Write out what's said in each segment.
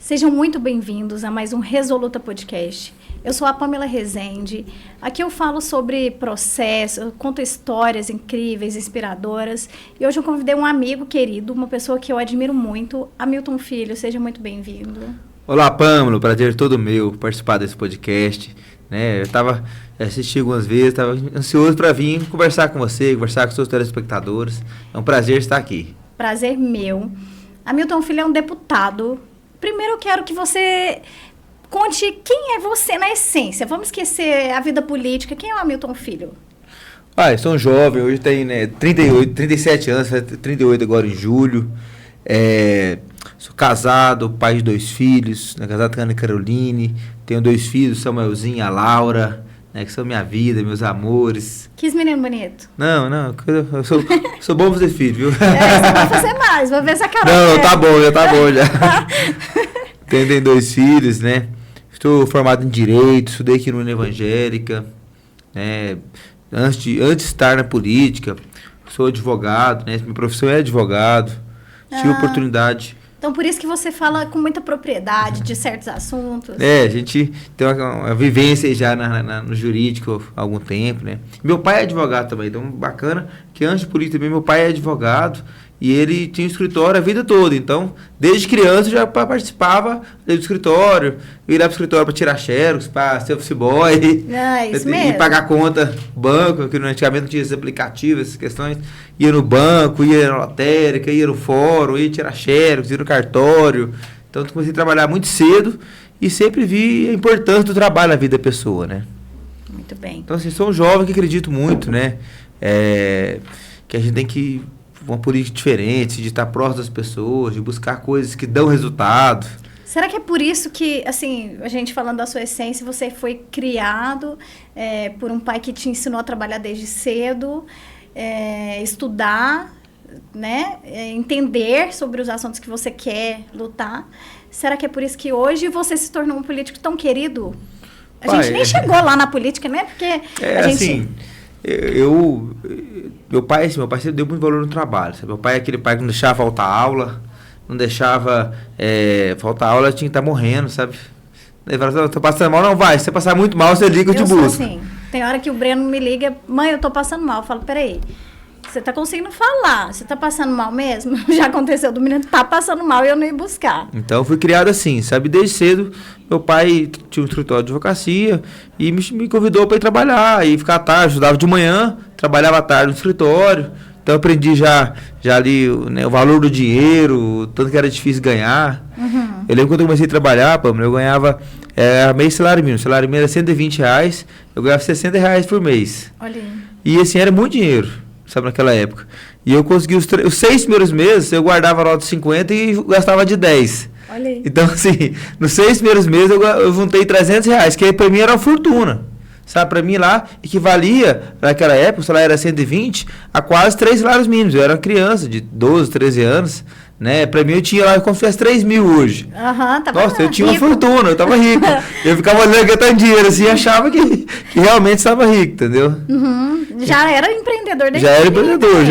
Sejam muito bem-vindos a mais um Resoluta Podcast. Eu sou a Pamela Rezende. Aqui eu falo sobre processo, eu conto histórias incríveis, inspiradoras. E hoje eu convidei um amigo querido, uma pessoa que eu admiro muito, Hamilton Filho. Seja muito bem-vindo. Olá, Pamela. O prazer é todo meu participar desse podcast. Eu assisti algumas vezes, estava ansioso para vir conversar com você, conversar com seus telespectadores. É um prazer estar aqui. Prazer meu. Hamilton Filho é um deputado. Primeiro eu quero que você conte quem é você na essência. Vamos esquecer a vida política. Quem é o Hamilton Filho? Eu sou um jovem, hoje tenho 37 anos, 38 agora em julho. Sou casado, pai de 2 filhos, casado com a Ana Caroline. Tenho 2 filhos, Samuelzinho e a Laura, que são minha vida, meus amores. Que menino bonito. Não, eu sou bom pra fazer filho, viu? Você vai fazer mais, vou ver essa cara. Não, tá bom já. Tenho 2 filhos, Estou formado em Direito, estudei aqui no Evangélica, Antes de estar na política, sou advogado, Minha profissão é advogado. Tive oportunidade. Então, por isso que você fala com muita propriedade de certos assuntos. A gente tem uma vivência já no jurídico há algum tempo, Meu pai é advogado também, então bacana que antes de política também meu pai é advogado e ele tinha um escritório a vida toda. Então, desde criança eu já participava do escritório. Eu ia lá pro escritório para tirar xerox, para ser office boy. Isso mesmo. E pagar conta, banco, que antigamente não tinha esses aplicativos, essas questões. Ia no banco, ia na lotérica, ia no fórum, ia tirar xerox, ia no cartório. Então, eu comecei a trabalhar muito cedo e sempre vi a importância do trabalho na vida da pessoa, Muito bem. Então, assim, sou um jovem que acredito muito, que a gente tem que uma política diferente, de estar próximo das pessoas, de buscar coisas que dão resultado. Será que é por isso que, assim, a gente falando da sua essência, você foi criado por um pai que te ensinou a trabalhar desde cedo, estudar, entender sobre os assuntos que você quer lutar? Será que é por isso que hoje você se tornou um político tão querido? A gente nem chegou lá na política, Porque a gente... Assim, meu pai sempre deu muito valor no trabalho, sabe? Meu pai é aquele pai que não deixava faltar aula, não deixava faltar aula, tinha que estar morrendo, sabe? Ele falava, tô passando mal, não vai, se você passar muito mal, você liga, eu te busco. Assim, tem hora que o Breno me liga, mãe, eu tô passando mal, eu falo, peraí, você tá conseguindo falar, você tá passando mal mesmo? Já aconteceu do menino tá passando mal e eu não ia buscar. Então eu fui criado assim, sabe? Desde cedo, meu pai tinha um escritório de advocacia e me convidou para ir trabalhar e ficar à tarde, ajudava de manhã, trabalhava à tarde no escritório. Então eu aprendi já ali o valor do dinheiro, tanto que era difícil ganhar. Uhum. Eu lembro quando eu comecei a trabalhar, Pamela, eu ganhava meio salário mínimo. O salário mínimo era R$120, eu ganhava R$60 por mês. Olha aí. E assim, era muito dinheiro, sabe, naquela época. E eu consegui os 6 primeiros meses, eu guardava a nota de 50 e gastava de 10. Olha aí. Então, assim, nos 6 primeiros meses eu juntei R$300, que pra mim era uma fortuna. Sabe, pra mim lá, equivalia, naquela época, o salário era 120, a quase 3 salários mínimos. Eu era uma criança de 12, 13 anos, Pra mim eu tinha lá, como se fosse 3 mil hoje. Tava Nossa, eu tinha rico. uma fortuna, eu tava rico. Eu ficava olhando que eu tava dinheiro, assim, e achava que realmente estava rico, entendeu? Uhum. Já era empreendedor desde Já era empreendedor,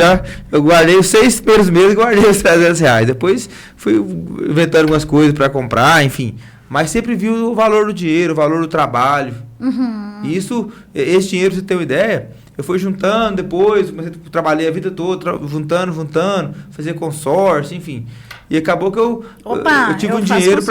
eu guardei os 6 primeiros meses e guardei os R$300. Depois fui inventando algumas coisas para comprar, enfim. Mas sempre vi o valor do dinheiro, o valor do trabalho. Uhum. E esse dinheiro, pra você ter uma ideia, eu fui juntando depois, trabalhei a vida toda, juntando, fazia consórcio, enfim. E acabou que eu tive um dinheiro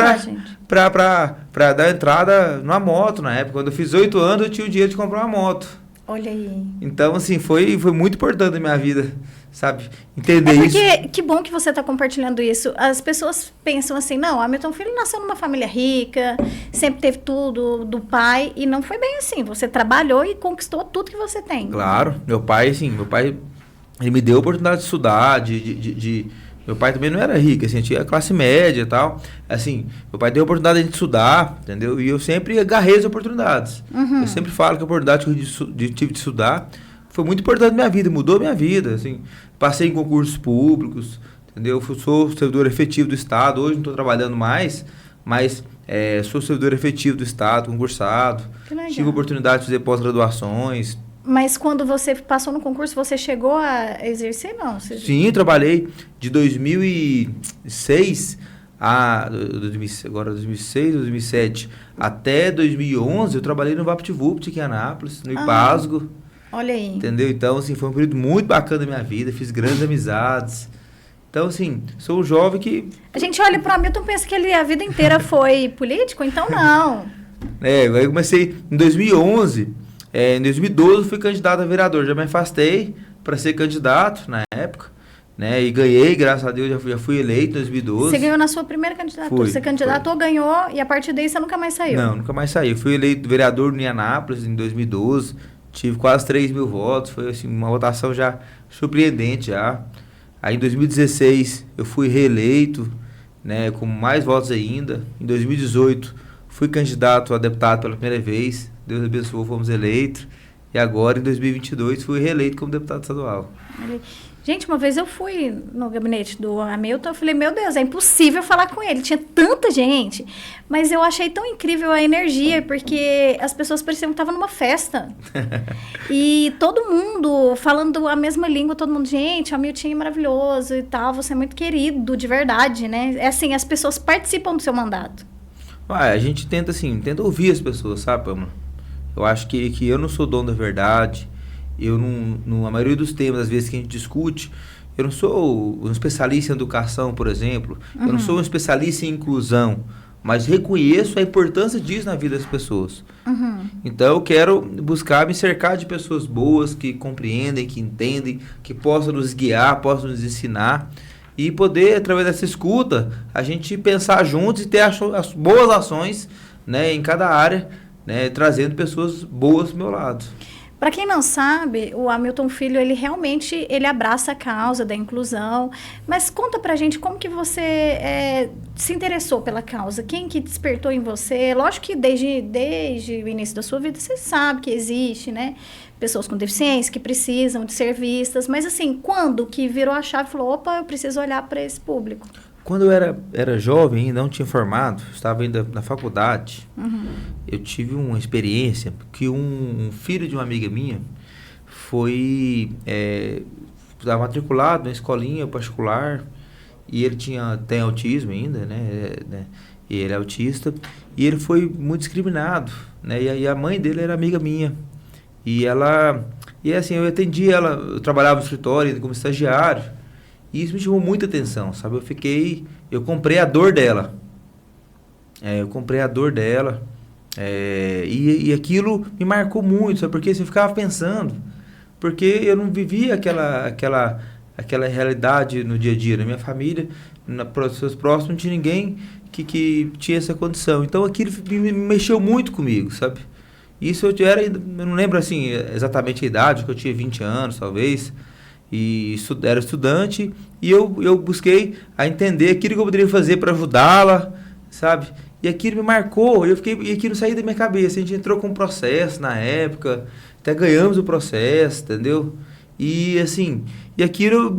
para dar entrada numa moto na época. Quando eu fiz 8 anos, eu tinha o dinheiro de comprar uma moto. Olha aí. Então, assim, foi muito importante na minha vida, sabe? Entender isso. Que bom que você está compartilhando isso. As pessoas pensam assim, não, Hamilton Filho nasceu numa família rica, sempre teve tudo do pai, e não foi bem assim. Você trabalhou e conquistou tudo que você tem. Claro. Meu pai, ele me deu a oportunidade de estudar, Meu pai também não era rico, assim, tinha classe média e tal. Assim, meu pai deu a oportunidade de estudar, entendeu? E eu sempre agarrei as oportunidades. Uhum. Eu sempre falo que a oportunidade que eu tive de estudar foi muito importante na minha vida, mudou a minha vida, assim. Passei em concursos públicos, entendeu? Sou servidor efetivo do Estado, hoje não estou trabalhando mais, mas sou servidor efetivo do Estado, concursado. Que legal. Tive a oportunidade de fazer pós-graduações. Mas quando você passou no concurso, você chegou a exercer, não? Sim, trabalhei de 2006 Agora 2006, 2007, até 2011, eu trabalhei no VaptVupt aqui em Anápolis, no IPASGO. Olha aí. Entendeu? Então, assim, foi um período muito bacana da minha vida, fiz grandes amizades. Então, assim, sou um jovem que... A gente olha para o Hamilton e pensa que ele a vida inteira foi político, então não. Aí eu comecei em 2011, em 2012 fui candidato a vereador, já me afastei para ser candidato na época, né? E ganhei, graças a Deus, já fui eleito em 2012. Você ganhou na sua primeira candidatura, você candidatou, ganhou, e a partir daí você nunca mais saiu? Não, nunca mais saí. Fui eleito vereador no Anápolis em 2012, tive quase 3 mil votos, foi assim, uma votação já surpreendente já. Aí em 2016 eu fui reeleito, né, com mais votos ainda. Em 2018 fui candidato a deputado pela primeira vez, Deus abençoou, fomos eleitos. E agora em 2022 fui reeleito como deputado estadual. Gente, uma vez eu fui no gabinete do Hamilton, eu falei, meu Deus, é impossível falar com ele, tinha tanta gente. Mas eu achei tão incrível a energia, porque as pessoas pareciam que estavam numa festa. E todo mundo falando a mesma língua, todo mundo, gente, o Hamilton é maravilhoso e tal, você é muito querido, de verdade, né? É assim, as pessoas participam do seu mandato. A gente tenta ouvir as pessoas, sabe, Pamela? Eu acho que eu não sou dono da verdade. Eu não, a maioria dos temas, às vezes, que a gente discute, eu não sou um especialista em educação, por exemplo. Eu não sou um especialista em inclusão, mas reconheço a importância disso na vida das pessoas. Então, eu quero buscar me cercar de pessoas boas, que compreendem, que entendem, que possam nos guiar, possam nos ensinar. E poder, através dessa escuta, a gente pensar juntos e ter as boas ações, né, em cada área, né, trazendo pessoas boas do meu lado. Para quem não sabe, o Hamilton Filho, ele realmente abraça a causa da inclusão. Mas conta pra gente como que você se interessou pela causa. Quem que despertou em você? Lógico que desde o início da sua vida você sabe que existe, né? Pessoas com deficiência que precisam de ser vistas. Mas assim, quando que virou a chave e falou, opa, eu preciso olhar para esse público? Quando eu era jovem, não tinha formado, estava ainda na faculdade, eu tive uma experiência que um filho de uma amiga minha foi matriculado na escolinha particular e ele tem autismo ainda, né? E ele é autista e ele foi muito discriminado, né? E a mãe dele era amiga minha e assim, eu atendi ela, eu trabalhava no escritório como estagiário. E isso me chamou muita atenção, sabe? Eu comprei a dor dela. E aquilo me marcou muito, sabe? Porque assim, eu ficava pensando, porque eu não vivia aquela realidade no dia a dia. Na minha família, pessoas próximas, não tinha ninguém que tinha essa condição. Então aquilo me mexeu muito comigo, sabe? Isso eu não lembro assim exatamente a idade, que eu tinha 20 anos, talvez. E era estudante e eu busquei a entender aquilo que eu poderia fazer para ajudá-la, sabe? E aquilo me marcou, e aquilo saiu da minha cabeça. A gente entrou com um processo na época, até ganhamos o processo, entendeu? E assim, aquilo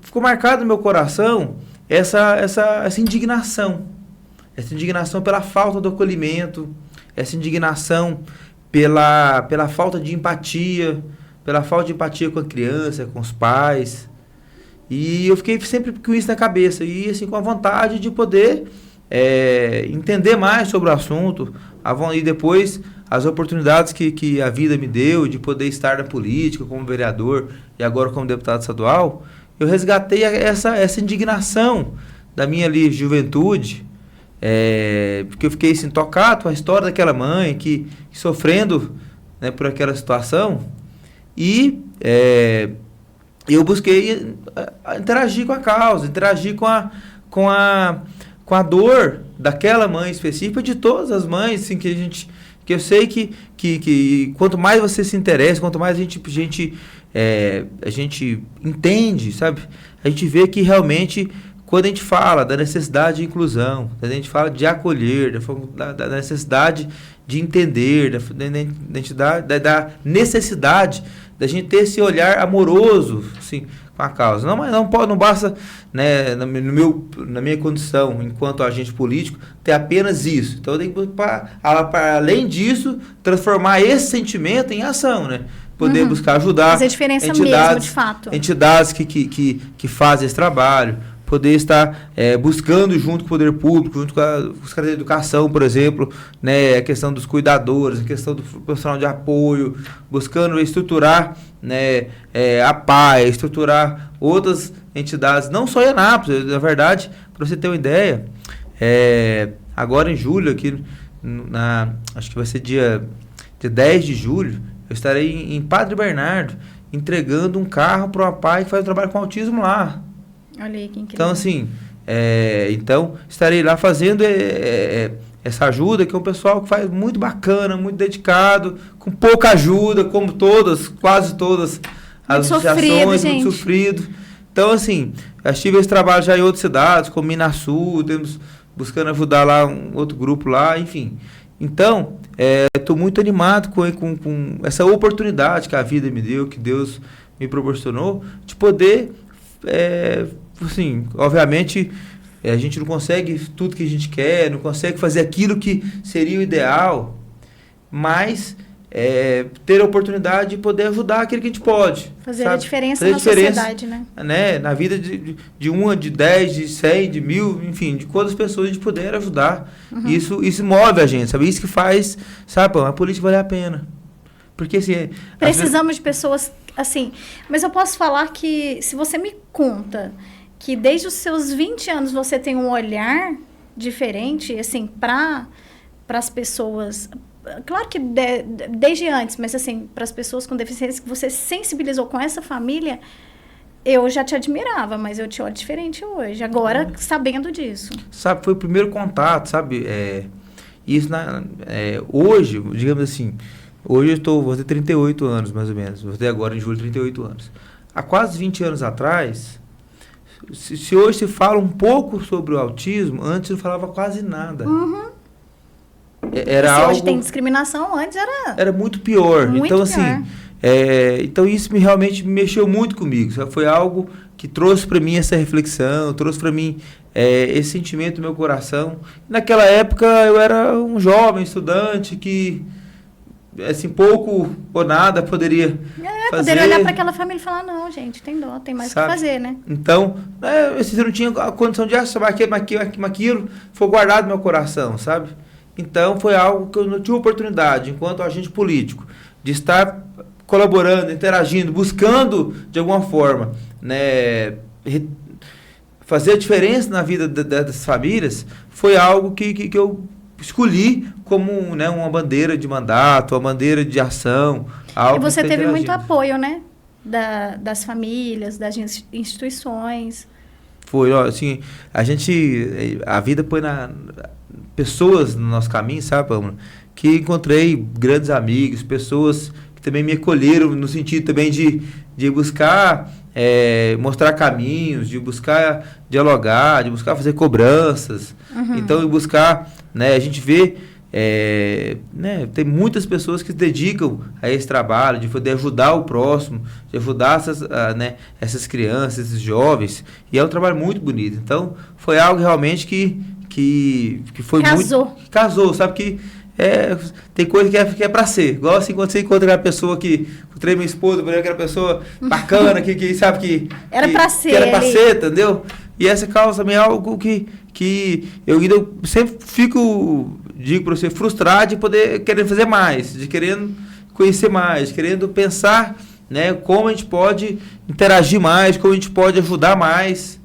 ficou marcado no meu coração, essa indignação pela falta do acolhimento, essa indignação pela falta de empatia, pela falta de empatia com a criança, com os pais. E eu fiquei sempre com isso na cabeça. E assim, com a vontade de poder entender mais sobre o assunto. E depois, as oportunidades que a vida me deu de poder estar na política como vereador e agora como deputado estadual, eu resgatei essa indignação da minha ali, juventude. Porque eu fiquei assim, tocado com a história daquela mãe que sofrendo, né, por aquela situação. E eu busquei interagir com a causa, interagir com a dor daquela mãe específica, de todas as mães, assim, que eu sei que quanto mais você se interessa, quanto mais a gente entende, sabe? A gente vê que realmente, quando a gente fala da necessidade de inclusão, quando a gente fala de acolher, da necessidade de entender, da necessidade da gente ter esse olhar amoroso, assim, com a causa. Não basta, né, na minha condição, enquanto agente político, ter apenas isso. Então, eu tenho que, para além disso, transformar esse sentimento em ação, né? Poder buscar ajudar fazer diferença mesmo, de fato. Entidades que fazem esse trabalho, poder estar buscando junto com o poder público, junto com os caras da educação, por exemplo, né, a questão dos cuidadores, a questão do profissional de apoio, buscando estruturar, né, a PAI, estruturar outras entidades, não só em Anápolis, na verdade, para você ter uma ideia, agora em julho, aqui acho que vai ser dia 10 de julho, eu estarei em Padre Bernardo, entregando um carro para uma PAI que faz o trabalho com autismo lá. Olha aí, que incrível. Então, assim, então estarei lá fazendo essa ajuda, que é um pessoal que faz muito bacana, muito dedicado, com pouca ajuda, como quase todas as associações, muito sofrido. Então, assim, eu tive esse trabalho já em outras cidades, como Minasul, temos buscando ajudar lá um outro grupo lá, enfim. Então, estou muito animado com essa oportunidade que a vida me deu, que Deus me proporcionou, de poder, assim, obviamente, a gente não consegue tudo que a gente quer, não consegue fazer aquilo que seria o ideal, mas ter a oportunidade de poder ajudar aquilo que a gente pode. Fazer a diferença na sociedade, né? Na vida de uma, de 10, de 100, de 1000, enfim, de quantas pessoas a gente puder ajudar. Uhum. Isso move a gente, sabe? Isso que faz, sabe, a política vale a pena. Porque, assim... Precisamos de pessoas, assim... Mas eu posso falar que, se você me conta que desde os seus 20 anos você tem um olhar diferente, assim, para as pessoas... Claro que desde antes, mas assim, para as pessoas com deficiência, que você sensibilizou com essa família, eu já te admirava, mas eu te olho diferente hoje, agora sabendo disso. Sabe, foi o primeiro contato, sabe? Isso hoje, digamos assim, hoje vou ter 38 anos, mais ou menos, vou ter agora em julho 38 anos. Há quase 20 anos atrás, se hoje se fala um pouco sobre o autismo, antes não falava quase nada. Uhum. Era se hoje algo, tem discriminação, antes era muito pior. Muito então, pior. Assim, então isso realmente mexeu muito comigo. Sabe? Foi algo que trouxe para mim essa reflexão, trouxe para mim esse sentimento no meu coração. Naquela época eu era um jovem estudante que, assim, pouco ou nada poderia fazer. Poderia olhar para aquela família e falar, não, gente, tem dó, tem mais o que fazer, né? Então, você não tinha a condição de saber aquilo, foi guardado no meu coração, sabe? Então, foi algo que eu não tive oportunidade, enquanto agente político, de estar colaborando, interagindo, buscando, de alguma forma, né, fazer a diferença na vida das famílias, foi algo que eu escolhi como, né, uma bandeira de mandato, uma bandeira de ação. Algo e você teve muito apoio, né? Das famílias, das instituições. Foi, assim, a vida põe pessoas no nosso caminho, sabe, Pâmela? Que encontrei grandes amigos, pessoas que também me acolheram no sentido também de buscar mostrar caminhos, de buscar dialogar, de buscar fazer cobranças. Uhum. Então, de buscar, né, a gente vê, né, tem muitas pessoas que se dedicam a esse trabalho, de poder ajudar o próximo, de ajudar essas crianças, esses jovens, e é um trabalho muito bonito. Então, foi algo realmente que foi casou, sabe, que tem coisa que é pra ser, igual assim, quando você encontra aquela pessoa que, encontrei minha esposa, aquela pessoa bacana, que sabe que era pra ser, entendeu? E essa causa também é algo que eu ainda sempre digo pra você, frustrado de poder querer fazer mais, de querendo conhecer mais, de querendo pensar, né, como a gente pode interagir mais, como a gente pode ajudar mais.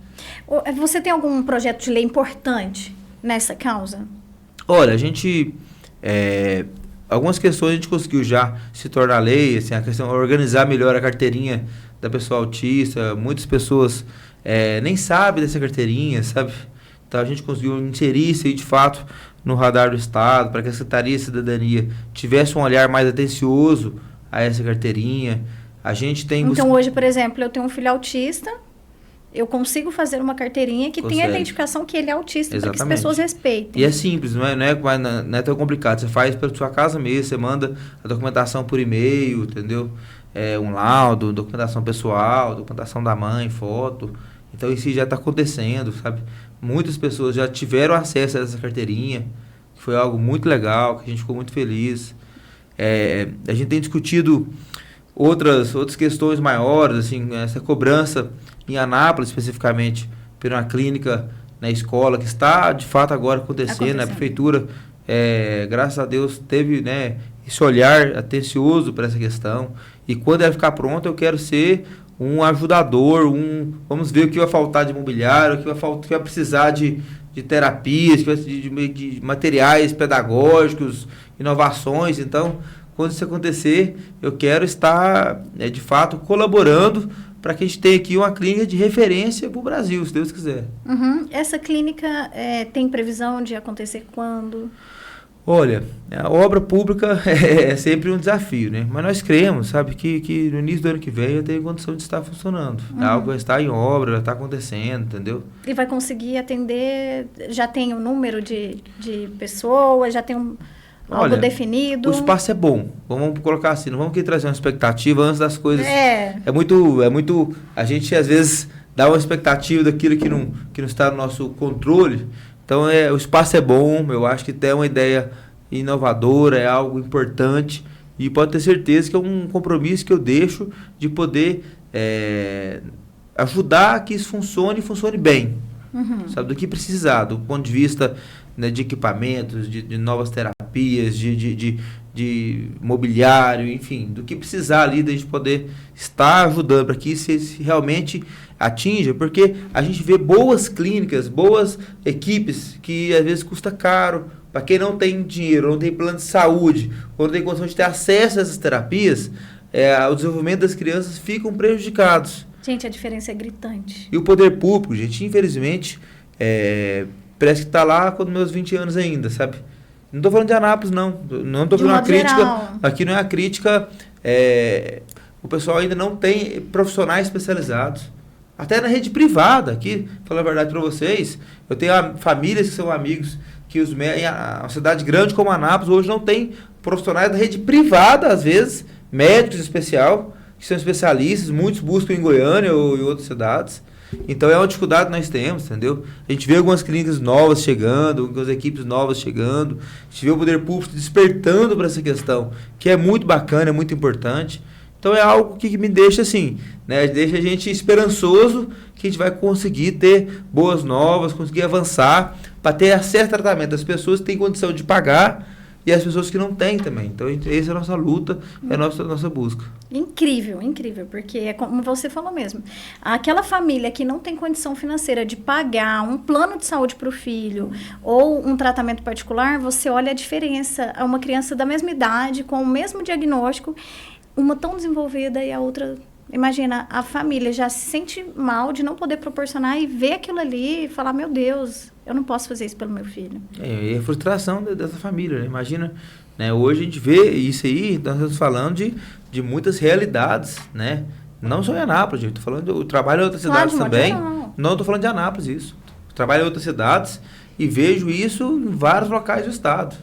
Você tem algum projeto de lei importante nessa causa? Olha, a gente... algumas questões a gente conseguiu já se tornar lei, assim, a questão de organizar melhor a carteirinha da pessoa autista. Muitas pessoas nem sabem dessa carteirinha, sabe? Então a gente conseguiu inserir isso aí de fato no radar do Estado, para que a Secretaria de Cidadania tivesse um olhar mais atencioso a essa carteirinha. A gente tem... Então hoje, por exemplo, eu tenho um filho autista, eu consigo fazer uma carteirinha que tenha a identificação que ele é autista, para que as pessoas respeitem. E é simples, não é tão complicado. Você faz pela sua casa mesmo, você manda a documentação por e-mail, entendeu? Um laudo, documentação pessoal, documentação da mãe, foto. Então isso já está acontecendo, sabe? Muitas pessoas já tiveram acesso a essa carteirinha, que foi algo muito legal, que a gente ficou muito feliz. A gente tem discutido outras questões maiores, assim, essa cobrança em Anápolis, especificamente, por uma clínica na escola, que está de fato agora acontecendo. A prefeitura, graças a Deus, teve, né, esse olhar atencioso para essa questão. E quando ela ficar pronta, eu quero ser um ajudador, vamos ver o que vai faltar de imobiliário, o que vai precisar de terapias, de materiais pedagógicos, inovações. Então, quando isso acontecer, eu quero estar, de fato, colaborando para que a gente tenha aqui uma clínica de referência para o Brasil, se Deus quiser. Uhum. Essa clínica tem previsão de acontecer quando? Olha, a obra pública é sempre um desafio, né? Mas nós cremos, sabe, que no início do ano que vem eu tenho condição de estar funcionando. Algo está em obra, já está acontecendo, entendeu? E vai conseguir atender, já tem o número de pessoas, já tem algo definido? O espaço é bom, vamos colocar assim, não vamos querer trazer uma expectativa antes das coisas. É muito, a gente às vezes dá uma expectativa daquilo que não está no nosso controle. Então, o espaço é bom, eu acho que tem uma ideia inovadora, é algo importante, e pode ter certeza que é um compromisso que eu deixo de poder ajudar que isso funcione bem, sabe, do que precisar, do ponto de vista, né, de equipamentos, de novas terapias, de mobiliário, enfim, do que precisar ali, da gente poder estar ajudando para que isso realmente atinja, porque a gente vê boas clínicas, boas equipes que às vezes custa caro, para quem não tem dinheiro, não tem plano de saúde, ou não tem condição de ter acesso a essas terapias, o desenvolvimento das crianças ficam prejudicados. Gente, a diferença é gritante. E o poder público, gente, infelizmente, parece que está lá com meus 20 anos ainda, sabe? Não estou falando de Anápolis, não. Não estou fazendo uma crítica. Geral. Aqui não é a crítica. O pessoal ainda não tem profissionais especializados. Até na rede privada, aqui, falar a verdade para vocês, eu tenho famílias que são amigos, que uma cidade grande como Anápolis hoje não tem profissionais da rede privada, às vezes, médicos em especial, que são especialistas, muitos buscam em Goiânia ou em outras cidades. Então é uma dificuldade que nós temos, entendeu? A gente vê algumas clínicas novas chegando, algumas equipes novas chegando, a gente vê o poder público despertando para essa questão, que é muito bacana, é muito importante. Então é algo que me deixa assim, né? Deixa a gente esperançoso que a gente vai conseguir ter boas novas, conseguir avançar para ter acesso ao tratamento das pessoas que têm condição de pagar e as pessoas que não têm também. Então essa é a nossa luta, é a nossa busca. Incrível, incrível, porque é como você falou mesmo. Aquela família que não tem condição financeira de pagar um plano de saúde para o filho ou um tratamento particular, você olha a diferença. É uma criança da mesma idade, com o mesmo diagnóstico, uma tão desenvolvida e a outra... Imagina, a família já se sente mal de não poder proporcionar e ver aquilo ali e falar, meu Deus, eu não posso fazer isso pelo meu filho. É a frustração dessa família, né? Imagina, né? Hoje a gente vê isso aí, nós estamos falando de muitas realidades, né? Não só em Anápolis, gente. Estou falando eu trabalho em outras cidades também. Não estou falando de Anápolis, isso. Eu trabalho em outras cidades e vejo isso em vários locais do estado.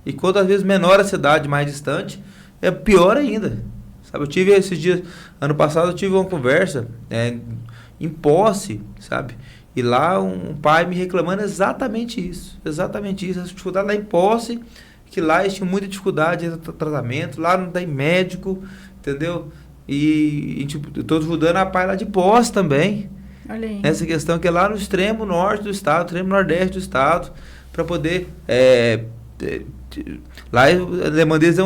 E quando às vezes menor a cidade, mais distante, é pior ainda. Sabe, eu tive esses dias, ano passado eu tive uma conversa em Posse, sabe? E lá um pai me reclamando exatamente isso, essa dificuldade lá em Posse, que lá eles tinham muita dificuldade de tratamento, lá não tem médico, entendeu? E eu estou ajudando a pai lá de Posse também. Olha aí. Essa questão que é lá no extremo norte do estado, extremo nordeste do estado, para poder... lá a demanda deles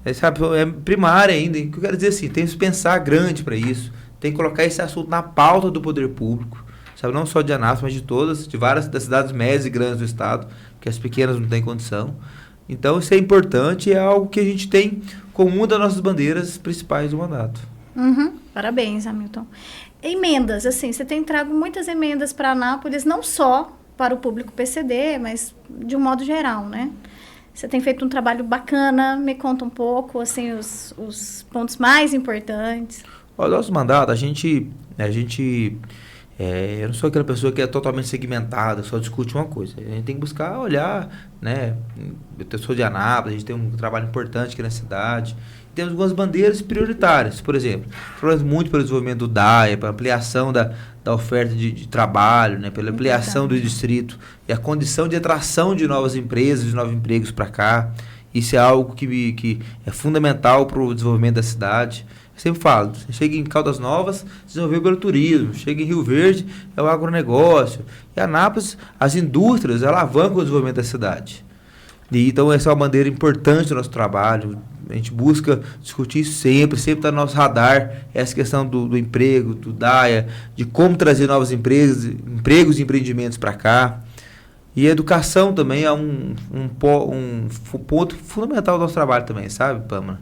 é primária ainda. O que eu quero dizer assim, tem que pensar grande para isso, tem que colocar esse assunto na pauta do poder público, sabe, não só de Anápolis, mas de todas, de várias das cidades médias e grandes do estado, que as pequenas não têm condição. Então isso é importante e é algo que a gente tem como uma das nossas bandeiras principais do mandato. Parabéns, Hamilton. Emendas, assim, você tem trago muitas emendas para Anápolis, não só para o público PCD, mas de um modo geral, né? Você tem feito um trabalho bacana, me conta um pouco, assim, os pontos mais importantes. O nosso mandato, a gente eu não sou aquela pessoa que é totalmente segmentada, só discute uma coisa. A gente tem que buscar olhar, né? Eu sou de Anápolis, a gente tem um trabalho importante aqui na cidade. Temos algumas bandeiras prioritárias, por exemplo, falamos muito pelo desenvolvimento do DAE, para ampliação da oferta de trabalho, né, pela ampliação do distrito e a condição de atração de novas empresas, de novos empregos para cá. Isso é algo que é fundamental para o desenvolvimento da cidade. sempre falo, você chega em Caldas Novas, desenvolveu pelo turismo, chega em Rio Verde, é o agronegócio. E Anápolis, as indústrias alavancam o desenvolvimento da cidade. E, então, essa é uma bandeira importante do nosso trabalho. A gente busca discutir isso sempre está no nosso radar, essa questão do emprego, do DAIA, de como trazer novos empregos e empreendimentos para cá. E a educação também é um ponto fundamental do nosso trabalho também, sabe, Pâmela?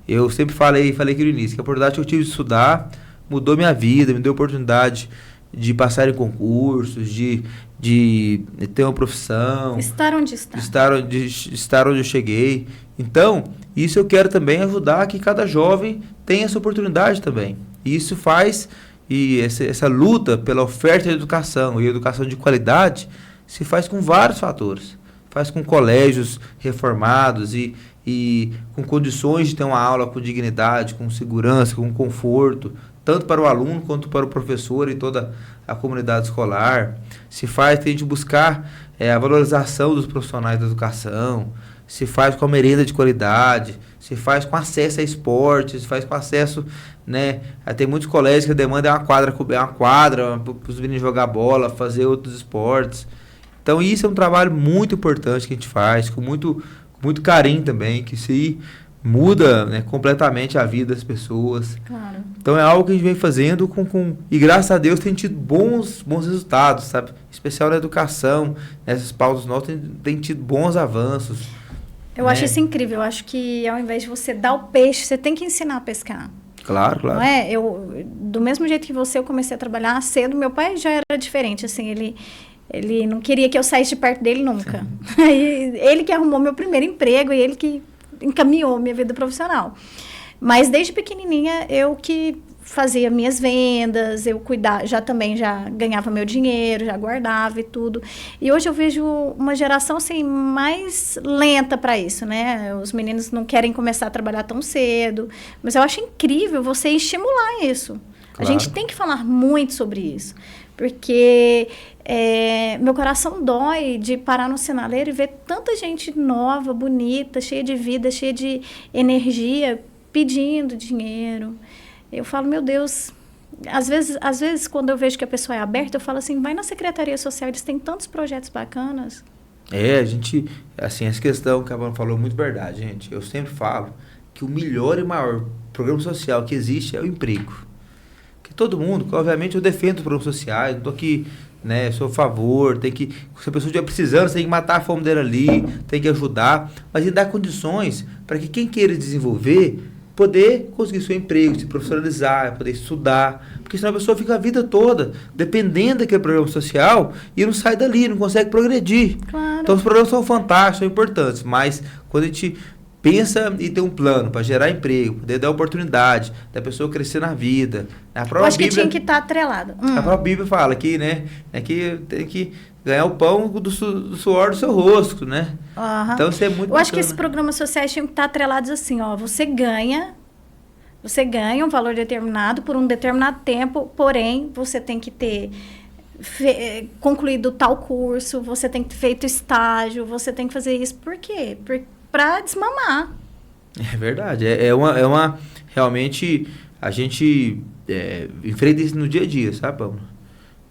Eu sempre falei aqui no início, que a oportunidade que eu tive de estudar mudou minha vida, me deu a oportunidade de passar em concursos, de ter uma profissão. Estar onde está. Estar onde eu cheguei. Então, isso eu quero também ajudar que cada jovem tenha essa oportunidade também. E isso faz, essa luta pela oferta de educação e educação de qualidade se faz com vários fatores. Faz com colégios reformados e com condições de ter uma aula com dignidade, com segurança, com conforto, tanto para o aluno quanto para o professor e toda a comunidade escolar. Se faz, tem de buscar a valorização dos profissionais da educação, se faz com a merenda de qualidade, se faz com acesso a esportes, se faz com acesso, né? Tem muitos colégios que a demanda é uma quadra para os meninos jogar bola, fazer outros esportes. Então isso é um trabalho muito importante que a gente faz, com muito carinho também, que se muda, né, completamente a vida das pessoas. Claro. Então é algo que a gente vem fazendo e graças a Deus tem tido bons resultados, sabe? Em especial na educação, nessas pautas nossas tem tido bons avanços. Eu acho isso incrível. Eu acho que ao invés de você dar o peixe, você tem que ensinar a pescar. Claro. Não é? Do mesmo jeito que você, eu comecei a trabalhar cedo. Meu pai já era diferente, assim, ele não queria que eu saísse de perto dele nunca. Ele que arrumou meu primeiro emprego e ele que encaminhou minha vida profissional. Mas desde pequenininha eu que fazia minhas vendas, eu cuidava, já ganhava meu dinheiro, já guardava e tudo. E hoje eu vejo uma geração assim mais lenta para isso, né? Os meninos não querem começar a trabalhar tão cedo, mas eu acho incrível você estimular isso. Claro. A gente tem que falar muito sobre isso, porque meu coração dói de parar no sinaleiro e ver tanta gente nova, bonita, cheia de vida, cheia de energia, pedindo dinheiro. Eu falo, meu Deus, às vezes quando eu vejo que a pessoa é aberta, eu falo assim, vai na Secretaria Social, eles têm tantos projetos bacanas. A gente, assim, essa questão que a Ana falou é muito verdade, gente. Eu sempre falo que o melhor e maior programa social que existe é o emprego. Que todo mundo, obviamente eu defendo os programas sociais, não estou aqui, né, sou a favor, se a pessoa estiver precisando, você tem que matar a fome dela ali, tem que ajudar, mas dar condições para que quem queira desenvolver poder conseguir seu emprego, se profissionalizar, poder estudar, porque senão a pessoa fica a vida toda dependendo daquele programa social e não sai dali, não consegue progredir. Claro. Então os programas são fantásticos, são importantes, mas quando a gente pensa e tem um plano para gerar emprego, poder dar oportunidade da pessoa crescer na vida. Eu acho que tinha que estar atrelado. A própria Bíblia fala que, né, que tem que ganhar o pão do suor do seu rosto, né? Uhum. Então isso é muito bacana. Acho que esses programas sociais tinham que estar atrelados assim, ó, você ganha um valor determinado por um determinado tempo, porém, você tem que ter concluído tal curso, você tem que ter feito estágio, você tem que fazer isso. Por quê? Para desmamar. É verdade. Realmente, a gente enfrenta isso no dia a dia, sabe, Paulo?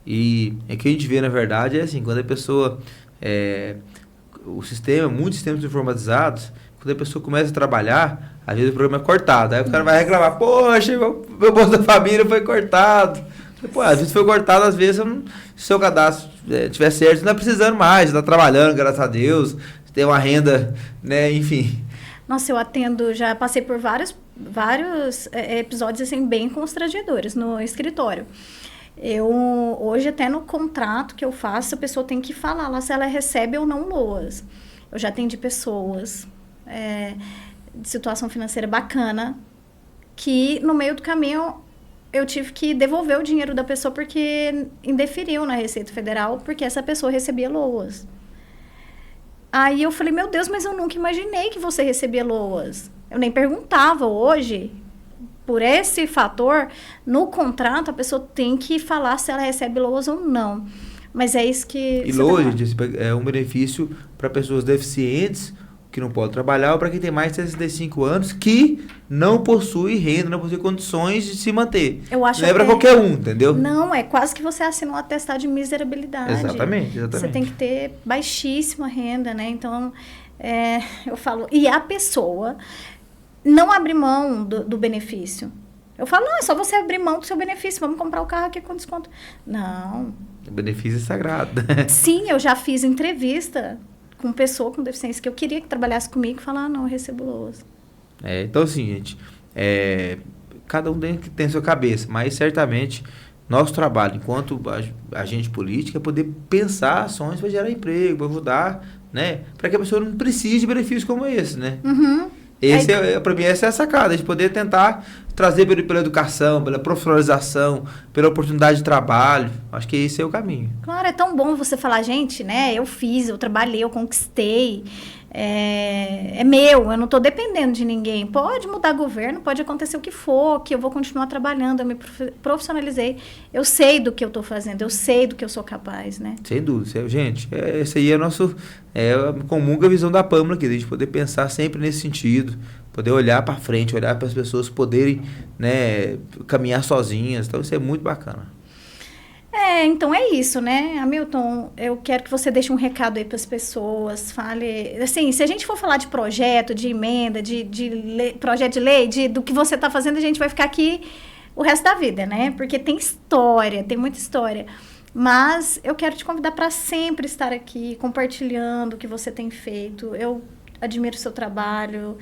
E o que a gente vê, na verdade, é assim, quando a pessoa... muitos sistemas informatizados, quando a pessoa começa a trabalhar, às vezes o programa é cortado. Aí o cara vai reclamar, poxa, meu Bolsa Família foi cortado. Pô, às vezes foi cortado, às vezes, se o seu cadastro estiver certo, você não está precisando mais, você está trabalhando, graças a Deus, tem uma renda, né, enfim. Nossa, eu atendo, já passei por vários episódios, assim, bem constrangedores no escritório. Hoje, até no contrato que eu faço, a pessoa tem que falar lá se ela recebe ou não LOAS. Eu já atendi pessoas de situação financeira bacana, que no meio do caminho eu tive que devolver o dinheiro da pessoa porque indeferiu na Receita Federal, porque essa pessoa recebia LOAS. Aí eu falei, meu Deus, mas eu nunca imaginei que você recebia LOAS. Eu nem perguntava. Hoje, por esse fator, no contrato, a pessoa tem que falar se ela recebe LOAS ou não. Mas é isso que... E LOAS, gente, é um benefício para pessoas deficientes que não pode trabalhar ou para quem tem mais de 65 anos que não possui renda, não possui condições de se manter. Eu acho não é para qualquer um, entendeu? Não, é quase que você assina um atestado de miserabilidade. Exatamente. Você tem que ter baixíssima renda, né? Então, eu falo... E a pessoa não abre mão do benefício. Eu falo, não, é só você abrir mão do seu benefício. Vamos comprar o carro aqui com desconto. Não. O benefício é sagrado. Sim, eu já fiz entrevista com pessoa com deficiência que eu queria que trabalhasse comigo e falar, não, eu recebo lousa. Então, assim, gente, cada um tem sua cabeça, mas certamente nosso trabalho enquanto agente político é poder pensar ações para gerar emprego, para ajudar, né? Para que a pessoa não precise de benefícios como esse, né? Uhum. Para mim, essa é a sacada, de poder tentar trazer pela educação, pela profissionalização, pela oportunidade de trabalho. Acho que esse é o caminho. Claro, é tão bom você falar, gente, né? Eu fiz, eu trabalhei, eu conquistei. É meu, eu não estou dependendo de ninguém. Pode mudar governo, pode acontecer o que for, que eu vou continuar trabalhando, eu me profissionalizei. Eu sei do que eu estou fazendo, eu sei do que eu sou capaz, né? Sem dúvida. Gente, esse aí é a comunga visão da Pâmela aqui, de a gente poder pensar sempre nesse sentido, poder olhar para frente, olhar para as pessoas poderem, né, caminhar sozinhas. Então, isso é muito bacana. Então é isso, né, Hamilton? Eu quero que você deixe um recado aí para as pessoas, fale, assim, se a gente for falar de projeto, de emenda, de projeto de lei, do que você está fazendo, a gente vai ficar aqui o resto da vida, né? Porque tem história, tem muita história. Mas eu quero te convidar para sempre estar aqui, compartilhando o que você tem feito. Eu admiro o seu trabalho,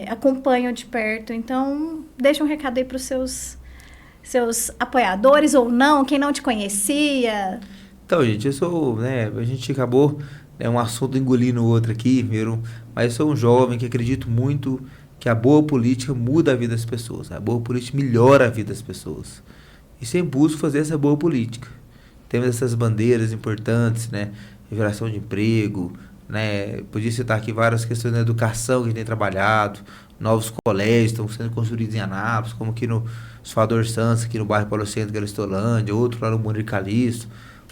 acompanho de perto, então deixa um recado aí para os seus apoiadores ou não, quem não te conhecia. Então, gente, eu sou, né, a gente acabou, um assunto engolindo o outro aqui, viu? Mas eu sou um jovem que acredito muito que a boa política muda a vida das pessoas, a boa política melhora a vida das pessoas. E sempre busco fazer essa boa política. Temos essas bandeiras importantes, né, geração de emprego, né, podia citar aqui várias questões da educação que a gente tem trabalhado, novos colégios estão sendo construídos em Anápolis, como aqui no Salvador Santos, aqui no bairro Paulo Centro, Galistolândia, outro lá no Moreira Calixto,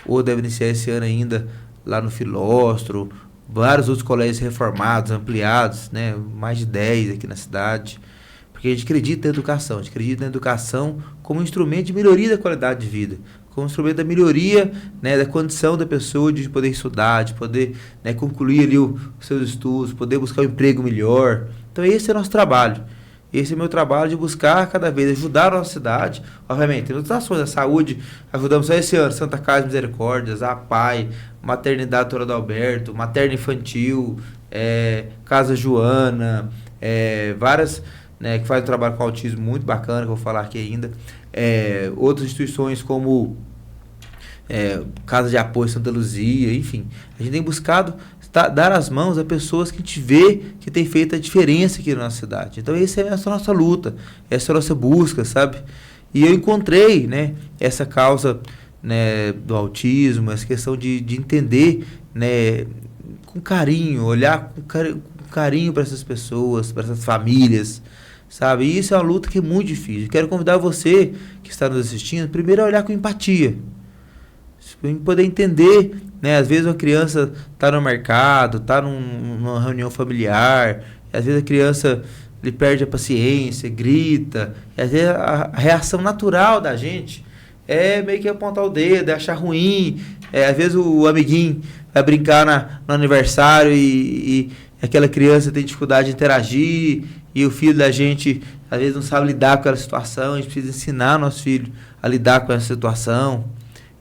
ou deve iniciar esse ano ainda lá no Filóstro, vários outros colégios reformados, ampliados, né, mais de 10 aqui na cidade, porque a gente acredita na educação, a gente acredita na educação como instrumento de melhoria da qualidade de vida, como instrumento da melhoria, né, da condição da pessoa de poder estudar, de poder, né, concluir ali os seus estudos, poder buscar um emprego melhor. Então esse é o nosso trabalho. Esse é o meu trabalho de buscar cada vez ajudar a nossa cidade. Obviamente, tem outras ações da saúde, ajudamos só esse ano, Santa Casa Misericórdias, a PAI, Maternidade Doutora Adalberto, Materno Infantil, Casa Joana, várias, né, que fazem um trabalho com autismo muito bacana, que eu vou falar aqui ainda. Outras instituições como Casa de Apoio Santa Luzia, enfim. A gente tem buscado dar as mãos a pessoas que a gente vê que tem feito a diferença aqui na nossa cidade. Então, essa é a nossa luta, essa é a nossa busca, sabe? E eu encontrei, né, essa causa, né, do autismo, essa questão de entender, né, com carinho, olhar com carinho para essas pessoas, para essas famílias, sabe? E isso é uma luta que é muito difícil. Quero convidar você que está nos assistindo, primeiro a olhar com empatia, para poder entender, né? Às vezes uma criança está no mercado, está numa reunião familiar, e às vezes a criança ele perde a paciência, grita, e às vezes a reação natural da gente é meio que apontar o dedo, é achar ruim, às vezes o amiguinho vai brincar no aniversário e aquela criança tem dificuldade de interagir, e o filho da gente às vezes não sabe lidar com aquela situação, a gente precisa ensinar nosso filho a lidar com essa situação.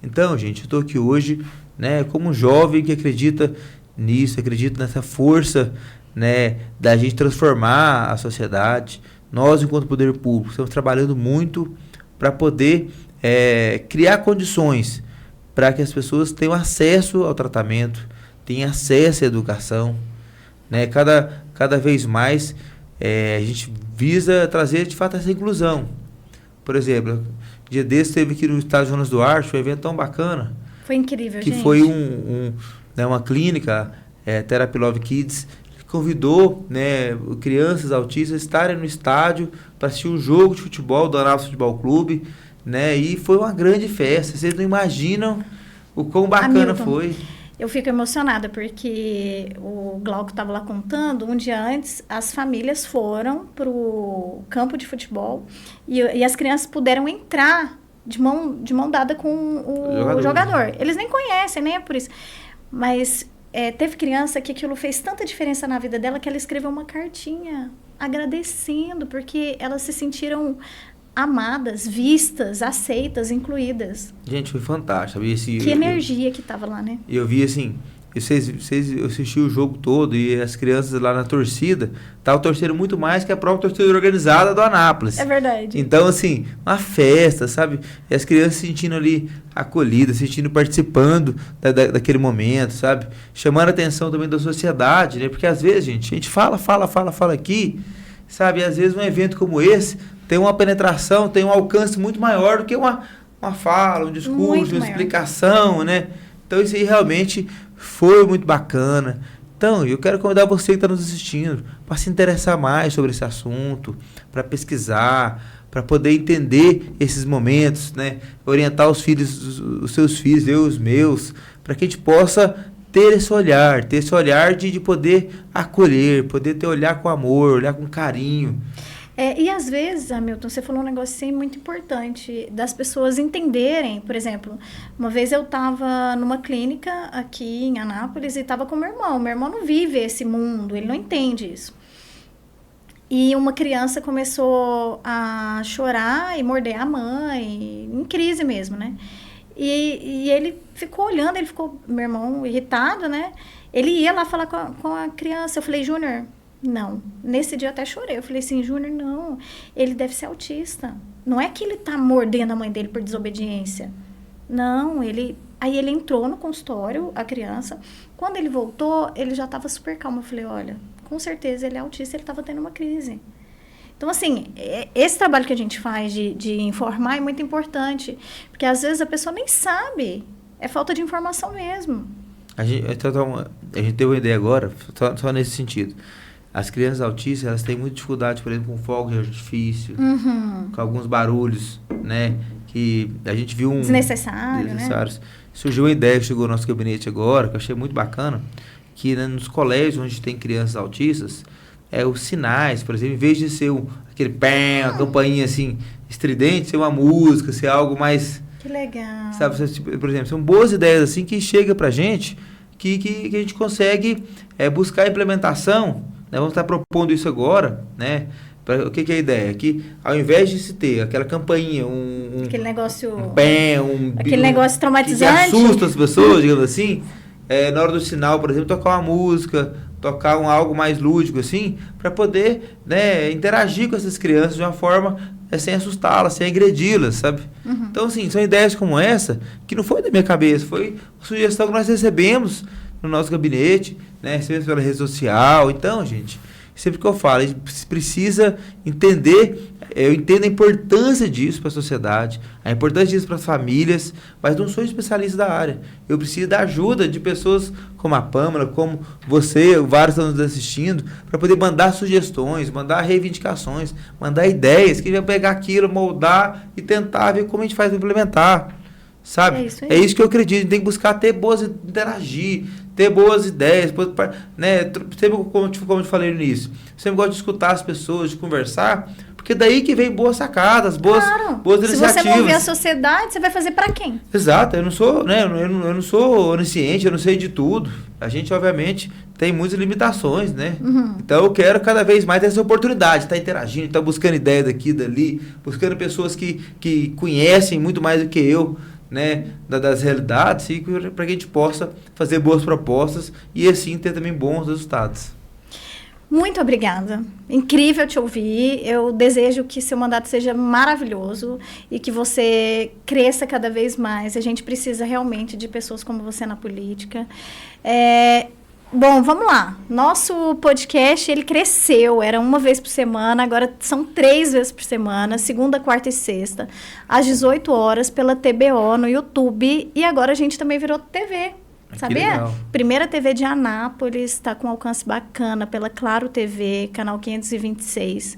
Então, gente, eu estou aqui hoje, né, como um jovem que acredita nisso, acredita nessa força, né, da gente transformar a sociedade. Nós, enquanto poder público, estamos trabalhando muito para poder criar condições para que as pessoas tenham acesso ao tratamento, tenham acesso à educação, né? Cada vez mais a gente visa trazer, de fato, essa inclusão. Por exemplo, dia desse teve aqui no estado Jonas Duarte um evento tão bacana. Foi incrível, que gente. Foi uma clínica, Therapy Love Kids, que convidou, né, crianças autistas a estarem no estádio para assistir um jogo de futebol do Anápolis Futebol Clube, né, e foi uma grande festa. Vocês não imaginam o quão bacana Hamilton, foi. Eu fico emocionada porque o Glauco estava lá contando, um dia antes as famílias foram para o campo de futebol e as crianças puderam entrar de mão dada com o jogador. Eles nem conhecem, nem é por isso. Mas teve criança que aquilo fez tanta diferença na vida dela que ela escreveu uma cartinha agradecendo, porque elas se sentiram amadas, vistas, aceitas, incluídas. Gente, foi fantástico. Que energia que tava lá, né? Eu vi assim, eu assisti o jogo todo e as crianças lá na torcida estavam torcendo muito mais que a própria torcida organizada do Anápolis. É verdade. Então, assim, uma festa, sabe? E as crianças se sentindo ali acolhidas, se sentindo participando daquele momento, sabe? Chamando a atenção também da sociedade, né? Porque às vezes, gente, a gente fala aqui, sabe? E às vezes um evento como esse tem uma penetração, tem um alcance muito maior do que uma fala, um discurso, uma explicação, né? Então isso aí realmente foi muito bacana. Então, eu quero convidar você que está nos assistindo para se interessar mais sobre esse assunto, para pesquisar, para poder entender esses momentos, né? Orientar os seus filhos, eu os meus, para que a gente possa ter esse olhar de poder acolher, poder ter olhar com amor, olhar com carinho. E às vezes, Hamilton, você falou um negócio assim, muito importante, das pessoas entenderem. Por exemplo, uma vez eu estava numa clínica aqui em Anápolis e estava com meu irmão. Meu irmão não vive esse mundo, ele não entende isso. E uma criança começou a chorar e morder a mãe, em crise mesmo, né? E ele ficou olhando, meu irmão, irritado, né? Ele ia lá falar com a criança. Eu falei, Júnior... Não. Nesse dia eu até chorei. Eu falei assim, Júnior, não. Ele deve ser autista. Não é que ele tá mordendo a mãe dele por desobediência. Não, Aí ele entrou no consultório, a criança. Quando ele voltou, ele já estava super calmo. Eu falei, olha, com certeza ele é autista, ele estava tendo uma crise. Então, assim, esse trabalho que a gente faz de informar é muito importante. Porque às vezes a pessoa nem sabe. É falta de informação mesmo. A gente teve uma ideia agora, só nesse sentido. As crianças autistas, elas têm muita dificuldade, por exemplo, com fogos de artifício, com alguns barulhos, né? Que a gente viu desnecessários. Né? Surgiu uma ideia que chegou no nosso gabinete agora, que eu achei muito bacana, que né, nos colégios onde tem crianças autistas, os sinais, por exemplo, em vez de ser aquele pé, uma campainha assim, estridente, ser uma música, ser algo mais... Que legal. Sabe, por exemplo, são boas ideias assim que chega pra gente, que a gente consegue buscar a implementação. Nós vamos estar propondo isso agora, né? O que é a ideia? Que ao invés de se ter aquela campainha, aquele negócio... aquele negócio traumatizante. Que assusta as pessoas, digamos assim. Na hora do sinal, por exemplo, tocar uma música, tocar algo mais lúdico, assim, para poder, né, interagir com essas crianças de uma forma sem assustá-las, sem agredi-las, sabe? Então, assim, são ideias como essa, que não foi da minha cabeça, foi uma sugestão que nós recebemos no nosso gabinete, né? Recebemos pela rede social. Então, gente, sempre que eu falo, a gente precisa entender, eu entendo a importância disso para a sociedade, a importância disso para as famílias, mas não sou especialista da área. Eu preciso da ajuda de pessoas como a Pâmela, como você, vários estão nos assistindo, para poder mandar sugestões, mandar reivindicações, mandar ideias, que vai pegar aquilo, moldar e tentar ver como a gente faz para implementar. Sabe? É isso que eu acredito. A gente tem que buscar interagir, ter boas ideias, né? Sempre como eu falei no início, sempre gosto de escutar as pessoas, de conversar, porque daí que vem boas sacadas, boas iniciativas. Se você mover a sociedade, você vai fazer para quem? Exato, eu não sou, né? Eu não sou onisciente, eu não sei de tudo. A gente, obviamente, tem muitas limitações, né? Então eu quero cada vez mais ter essa oportunidade de estar interagindo, estar buscando ideias daqui e dali, buscando pessoas que conhecem muito mais do que eu, né, das realidades, e para que a gente possa fazer boas propostas e assim ter também bons resultados. Muito obrigada. Incrível te ouvir. Eu desejo que seu mandato seja maravilhoso e que você cresça cada vez mais. A gente precisa realmente de pessoas como você na política. Bom, vamos lá. Nosso podcast, ele cresceu. Era uma vez por semana, agora são 3 vezes por semana, segunda, quarta e sexta, às 18 horas, pela TBO, no YouTube. E agora a gente também virou TV, sabia? Primeira TV de Anápolis, está com alcance bacana, pela Claro TV, canal 526.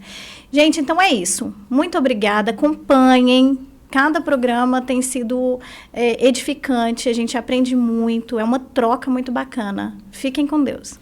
Gente, então é isso. Muito obrigada. Acompanhem cada programa tem sido edificante, a gente aprende muito, é uma troca muito bacana. Fiquem com Deus.